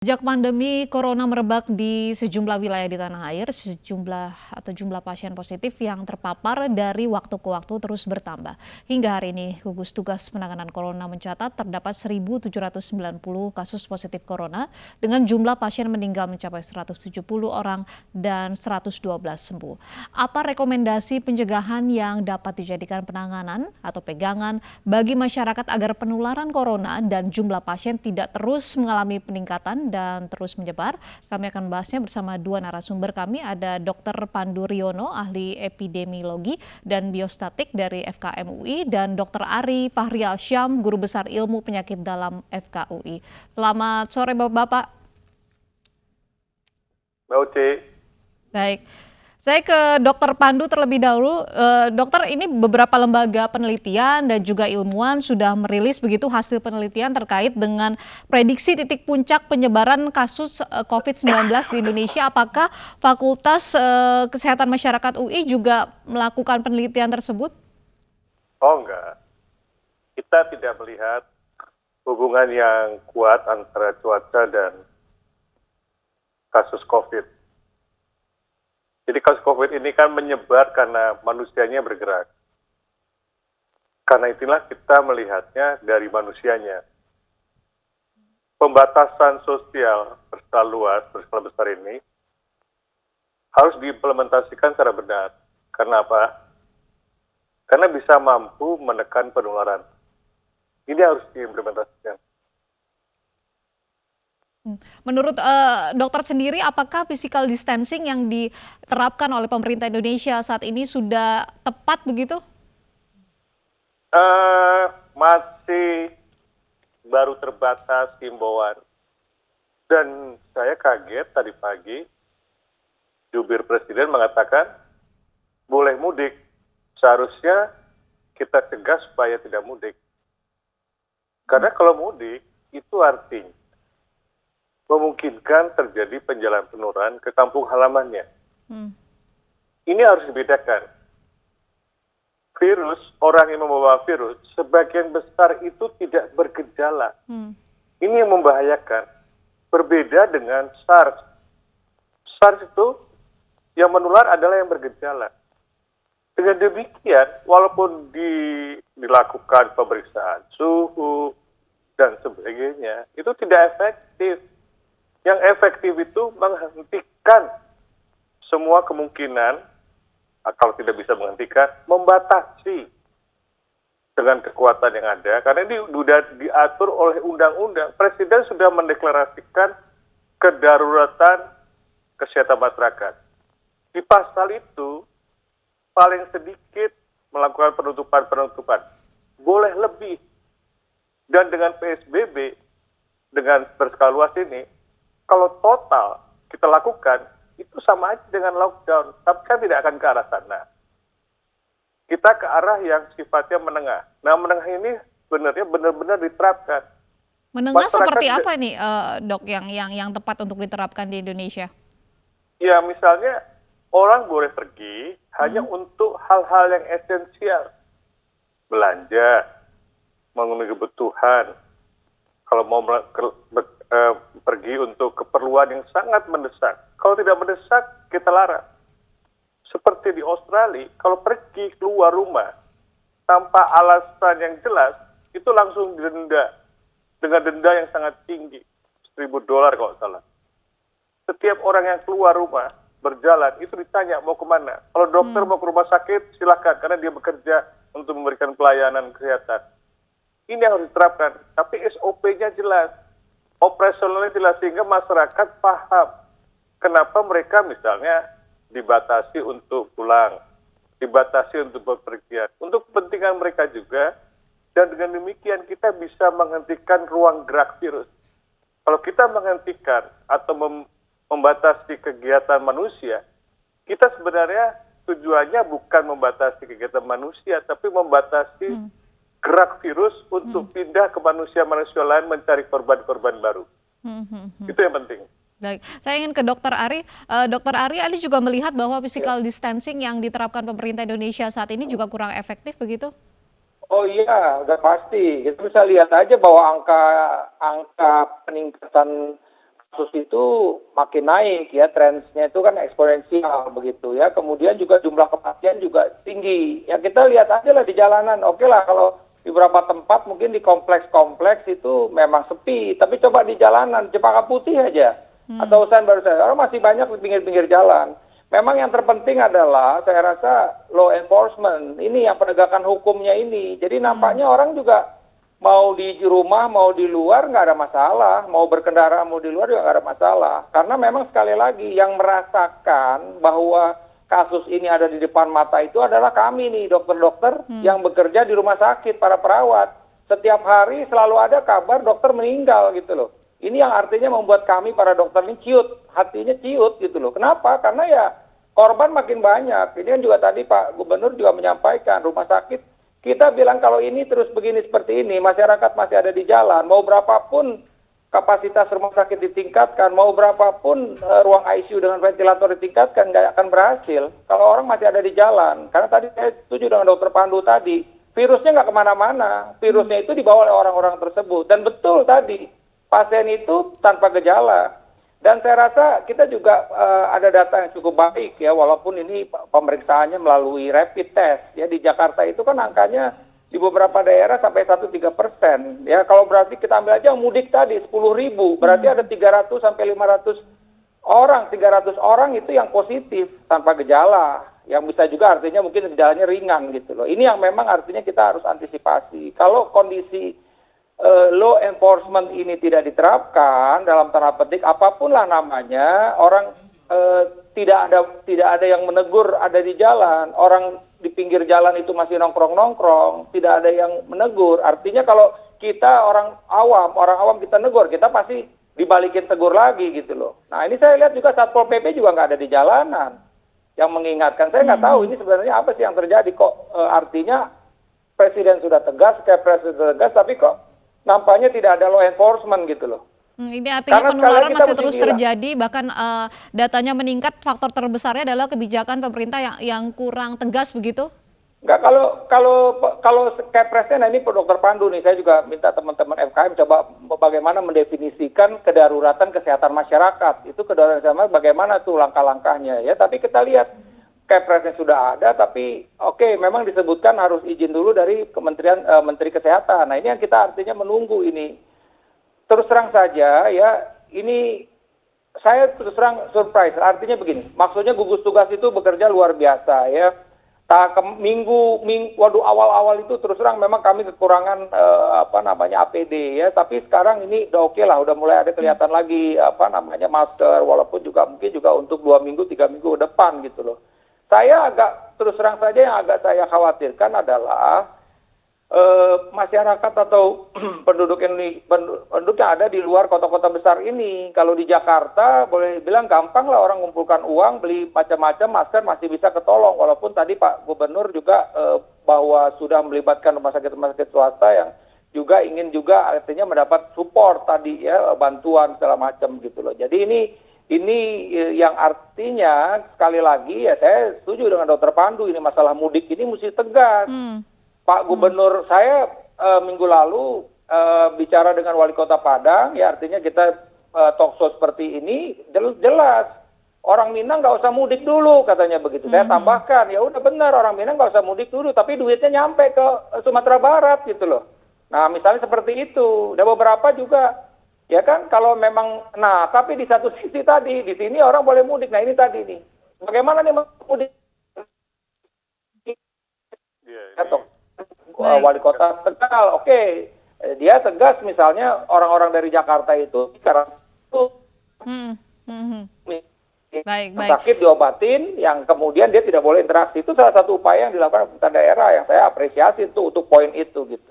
Sejak pandemi corona merebak di sejumlah wilayah di tanah air, jumlah pasien positif yang terpapar dari waktu ke waktu terus bertambah. Hingga hari ini, gugus tugas penanganan corona mencatat terdapat 1.790 kasus positif corona dengan jumlah pasien meninggal mencapai 170 orang dan 112 sembuh. Apa rekomendasi pencegahan yang dapat dijadikan penanganan atau pegangan bagi masyarakat agar penularan corona dan jumlah pasien tidak terus mengalami peningkatan dan terus menyebar? Kami akan membahasnya bersama dua narasumber kami. Ada Dr. Pandu Riono, ahli epidemiologi dan biostatik dari FKM UI, dan Dr. Ari Fahrial Syam, guru besar ilmu penyakit dalam FKUI. Selamat sore Bapak-Bapak. Mbak Uci. Baik. Saya ke Dr. Pandu terlebih dahulu. Dokter, ini beberapa lembaga penelitian dan juga ilmuwan sudah merilis begitu hasil penelitian terkait dengan prediksi titik puncak penyebaran kasus COVID-19 di Indonesia. Apakah Fakultas Kesehatan Masyarakat UI juga melakukan penelitian tersebut? Oh enggak, kita tidak melihat hubungan yang kuat antara cuaca dan kasus COVID. Jadi kasus COVID ini kan menyebar karena manusianya bergerak. Karena itulah kita melihatnya dari manusianya. Pembatasan sosial berskala luas, berskala besar ini harus diimplementasikan secara benar. Karena apa? Karena bisa mampu menekan penularan. Ini harus diimplementasikan. Menurut dokter sendiri, apakah physical distancing yang diterapkan oleh pemerintah Indonesia saat ini sudah tepat begitu? Masih baru terbatas himbauan. Dan saya kaget tadi pagi, jubir presiden mengatakan boleh mudik. Seharusnya kita cegah supaya tidak mudik. Karena kalau mudik, itu artinya memungkinkan terjadi penjalanan penularan ke kampung halamannya. Ini harus dibedakan. Virus, orang yang membawa virus, sebagian besar itu tidak bergejala. Ini yang membahayakan. Berbeda dengan SARS. SARS itu yang menular adalah yang bergejala. Dengan demikian, walaupun dilakukan pemeriksaan suhu dan sebagainya, itu tidak efektif. Yang efektif itu menghentikan semua kemungkinan, kalau tidak bisa menghentikan, membatasi dengan kekuatan yang ada. Karena ini sudah diatur oleh undang-undang. Presiden sudah mendeklarasikan kedaruratan kesehatan masyarakat. Di pasal itu, paling sedikit melakukan penutupan. Boleh lebih. Dan dengan PSBB, dengan berskala luas ini, kalau total kita lakukan, itu sama aja dengan lockdown. Tapi kan tidak akan ke arah sana. Kita ke arah yang sifatnya menengah. Nah, menengah ini sebenarnya benar-benar diterapkan. Menengah seperti Masyarakat apa nih, Dok, yang tepat untuk diterapkan di Indonesia? Ya, misalnya orang boleh pergi hanya untuk hal-hal yang esensial. Belanja, memenuhi kebutuhan. Kalau mau pergi untuk keperluan yang sangat mendesak. Kalau tidak mendesak, kita larang. Seperti di Australia, kalau pergi keluar rumah tanpa alasan yang jelas, itu langsung didenda. Dengan denda yang sangat tinggi, $1.000 kalau salah. Setiap orang yang keluar rumah, berjalan, itu ditanya mau kemana. Kalau dokter mau ke rumah sakit, silakan, karena dia bekerja untuk memberikan pelayanan kesehatan. Ini yang harus diterapkan, tapi SOP-nya jelas. Operasionalnya jelas, sehingga masyarakat paham kenapa mereka misalnya dibatasi untuk pulang, dibatasi untuk bepergian, untuk kepentingan mereka juga, dan dengan demikian kita bisa menghentikan ruang gerak virus. Kalau kita menghentikan atau membatasi kegiatan manusia, kita sebenarnya tujuannya bukan membatasi kegiatan manusia, tapi membatasi gerak virus untuk pindah ke manusia-manusia lain mencari korban-korban baru. Itu yang penting. Baik, saya ingin ke Dr. Ari. Dr. Ari, Anda juga melihat bahwa physical distancing yang diterapkan pemerintah Indonesia saat ini juga kurang efektif begitu? Oh iya, udah pasti. Kita bisa lihat aja bahwa angka peningkatan kasus itu makin naik ya, trennya itu kan eksponensial begitu ya. Kemudian juga jumlah kematian juga tinggi. Ya kita lihat aja lah di jalanan. Oke lah kalau di beberapa tempat mungkin di kompleks-kompleks itu memang sepi. Tapi coba di jalanan, Cempaka Putih aja. Atau Usain Baru Saya, orang masih banyak di pinggir-pinggir jalan. Memang yang terpenting adalah saya rasa law enforcement. Ini yang penegakan hukumnya ini. Jadi nampaknya orang juga mau di rumah, mau di luar nggak ada masalah. Mau berkendara, mau di luar juga nggak ada masalah. Karena memang sekali lagi yang merasakan bahwa kasus ini ada di depan mata itu adalah kami nih, dokter-dokter yang bekerja di rumah sakit, para perawat. Setiap hari selalu ada kabar dokter meninggal gitu loh. Ini yang artinya membuat kami para dokter ini ciut, hatinya ciut gitu loh. Kenapa? Karena ya korban makin banyak. Ini kan juga tadi Pak Gubernur juga menyampaikan rumah sakit. Kita bilang kalau ini terus begini seperti ini, masyarakat masih ada di jalan. Mau berapapun kapasitas rumah sakit ditingkatkan, mau berapapun ruang ICU dengan ventilator ditingkatkan, nggak akan berhasil. Kalau orang masih ada di jalan. Karena tadi saya setuju dengan Dokter Pandu tadi, virusnya nggak kemana-mana. Virusnya itu dibawa oleh orang-orang tersebut. Dan betul tadi, pasien itu tanpa gejala. Dan saya rasa kita juga ada data yang cukup baik ya, walaupun ini pemeriksaannya melalui rapid test. Ya di Jakarta itu kan angkanya di beberapa daerah sampai 1,3%. Ya kalau berarti kita ambil aja yang mudik tadi 10.000, berarti ada 300 sampai 500 orang, 300 orang itu yang positif tanpa gejala. Yang bisa juga artinya mungkin gejalanya ringan gitu loh. Ini yang memang artinya kita harus antisipasi. Kalau kondisi law enforcement ini tidak diterapkan dalam tanda petik apapun lah namanya, orang tidak ada yang menegur ada di jalan, orang di pinggir jalan itu masih nongkrong-nongkrong, tidak ada yang menegur. Artinya kalau kita orang awam kita negur, kita pasti dibalikin tegur lagi gitu loh. Nah ini saya lihat juga Satpol PP juga nggak ada di jalanan yang mengingatkan. Saya nggak tahu ini sebenarnya apa sih yang terjadi kok. Artinya presiden sudah tegas, Kepres sudah tegas, tapi kok nampaknya tidak ada law enforcement gitu loh. Ini artinya Karena penularan masih terus bilang, terjadi, bahkan datanya meningkat. Faktor terbesarnya adalah kebijakan pemerintah yang kurang tegas begitu? Enggak, kalau Kepresnya, nah ini Dr. Pandu nih, saya juga minta teman-teman FKM coba bagaimana mendefinisikan kedaruratan kesehatan masyarakat. Itu kedaruratan bagaimana tuh langkah-langkahnya ya. Tapi kita lihat Kepresnya sudah ada, tapi oke, memang disebutkan harus izin dulu dari Kementerian Menteri Kesehatan. Nah ini yang kita artinya menunggu ini. Terus terang saja ya, ini saya terus terang surprise. Artinya begini, maksudnya gugus tugas itu bekerja luar biasa ya. Minggu awal-awal itu terus terang memang kami kekurangan APD ya. Tapi sekarang ini udah oke lah, udah mulai ada kelihatan lagi masker, walaupun juga mungkin juga untuk 2 minggu 3 minggu depan gitu loh. Saya terus terang saja yang agak saya khawatirkan adalah masyarakat atau penduduk yang ada di luar kota-kota besar ini. Kalau di Jakarta boleh bilang gampang lah orang ngumpulkan uang, beli macam-macam, masker masih bisa ketolong. Walaupun tadi Pak Gubernur juga bahwa sudah melibatkan rumah sakit swasta yang juga ingin juga artinya mendapat support tadi ya, bantuan segala macam gitu loh. Jadi ini yang artinya sekali lagi ya saya setuju dengan Dokter Pandu, ini masalah mudik ini mesti tegas. Pak Gubernur saya minggu lalu bicara dengan Wali Kota Padang, ya artinya kita talkshow seperti ini jelas orang Minang nggak usah mudik dulu katanya begitu. Saya tambahkan ya udah benar orang Minang nggak usah mudik dulu, tapi duitnya nyampe ke Sumatera Barat gitu loh. Nah misalnya seperti itu, ada beberapa juga. Ya kan kalau memang, nah tapi di satu sisi tadi, di sini orang boleh mudik, nah ini tadi nih, bagaimana nih mudik? Wali Kota Tegal, oke, dia tegas misalnya orang-orang dari Jakarta itu, karena itu Baik. sakit diobatin, yang kemudian dia tidak boleh interaksi, itu salah satu upaya yang dilakukan pemerintah daerah yang saya apresiasi itu untuk poin itu gitu.